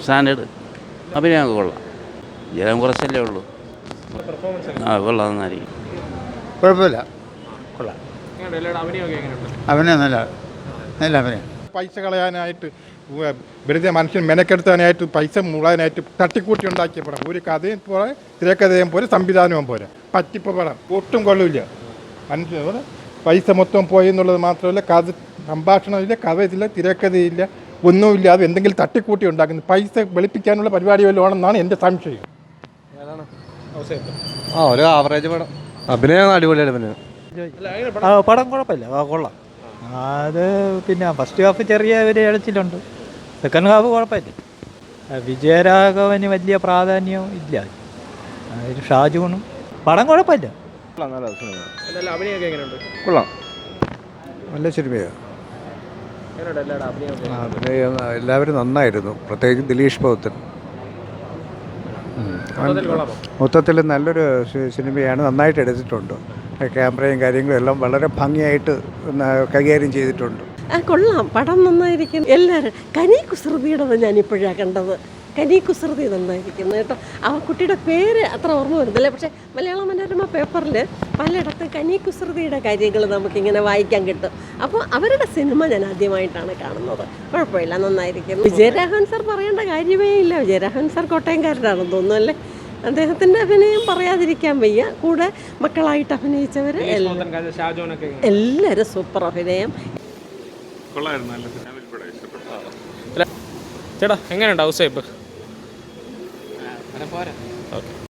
Standard അഭിനയമൊക്കെ കൊള്ളാം. ജലം കുറച്ചല്ലേ ഉള്ളൂ. കൊള്ളാം, നന്നായിരിക്കും. കുഴപ്പമില്ല, കൊള്ളാം. അഭിനയം നല്ല നല്ല അഭിനയം. പൈസ കളയാനായിട്ട് വെറുതെ മനുഷ്യൻ മെനക്കെടുത്താനായിട്ട് പൈസ മുളാനായിട്ട് തട്ടിക്കൂട്ടി ഉണ്ടാക്കിയ പടം. ഒരു കഥയും പോലെ തിരക്കഥയും പോലെ സംവിധാനവും പോലെ പറ്റിപ്പ പടം ഒട്ടും കൊള്ളില്ല. മനുഷ്യൻ പൈസ മൊത്തം പോയി എന്നുള്ളത് മാത്രമല്ല, കഥ സംഭാഷണമില്ല, കഥയില്ല, തിരക്കഥയില്ല, ഒന്നുമില്ല. അത് എന്തെങ്കിലും തട്ടിക്കൂട്ടി ഉണ്ടാക്കുന്നത് പൈസ വെളുപ്പിക്കാനുള്ള പരിപാടി വല്ലതാണെന്നാണ് എൻ്റെ സംശയം. ഒരു ആവറേജ് പടം. അഭിനയം അടിപൊളിയാണ്. അഭിനയം പടം കുഴപ്പമില്ല, കൊള്ളാം. അത് പിന്നെ ഫസ്റ്റ് ഹാഫ് ചെറിയ ഒരു ഇഴച്ചിലുണ്ട്, സെക്കൻഡ് ഹാഫ് കുഴപ്പമില്ല. വിജയരാഘവന് വലിയ പ്രാധാന്യം ഇല്ല. ഷാജൂണും പടം കുഴപ്പമില്ല. കൊള്ളാം, നല്ല സിനിമയാണ്. എല്ലാവരും നന്നായിരുന്നു, പ്രത്യേകിച്ച് ദിലീഷ് പൗത്തൻ. മൊത്തത്തിൽ നല്ലൊരു സിനിമയാണ്, നന്നായിട്ട് എടുത്തിട്ടുണ്ട്. ക്യാമറയും കാര്യങ്ങളും എല്ലാം വളരെ ഭംഗിയായിട്ട് കൈകാര്യം ചെയ്തിട്ടുണ്ട്. കൊള്ളാം, പടം നന്നായിരിക്കും. എല്ലാവരും കനി കുസൃതിയുടെ ഞാനിപ്പോഴാണ് കണ്ടത്. കനി കുസൃതി നന്നായിരിക്കുന്നു കേട്ടോ. ആ കുട്ടിയുടെ പേര് അത്ര ഓർമ്മ വരുന്നില്ല, പക്ഷേ മലയാള മനോരമ പേപ്പറിൽ പലയിടത്തും കനി കുസൃതിയുടെ കാര്യങ്ങൾ നമുക്കിങ്ങനെ വായിക്കാൻ കിട്ടും. അപ്പോൾ അവരുടെ സിനിമ ഞാൻ ആദ്യമായിട്ടാണ് കാണുന്നത്. കുഴപ്പമില്ല, നന്നായിരിക്കുന്നു. വിജയരാഘവൻ സാർ പറയേണ്ട കാര്യമേ ഇല്ല. വിജയരാഘവൻ സാർ കോട്ടയംകാരനാണെന്ന് തോന്നുന്നു അല്ലേ. അദ്ദേഹത്തിൻ്റെ അഭിനയം പറയാതിരിക്കാൻ വയ്യ. കൂടെ മക്കളായിട്ട് അഭിനയിച്ചവർ എല്ലാവരും സൂപ്പർ അഭിനയം. ചേട്ടാ എങ്ങനെയുണ്ട് ഹൗസ് വൈഫ്?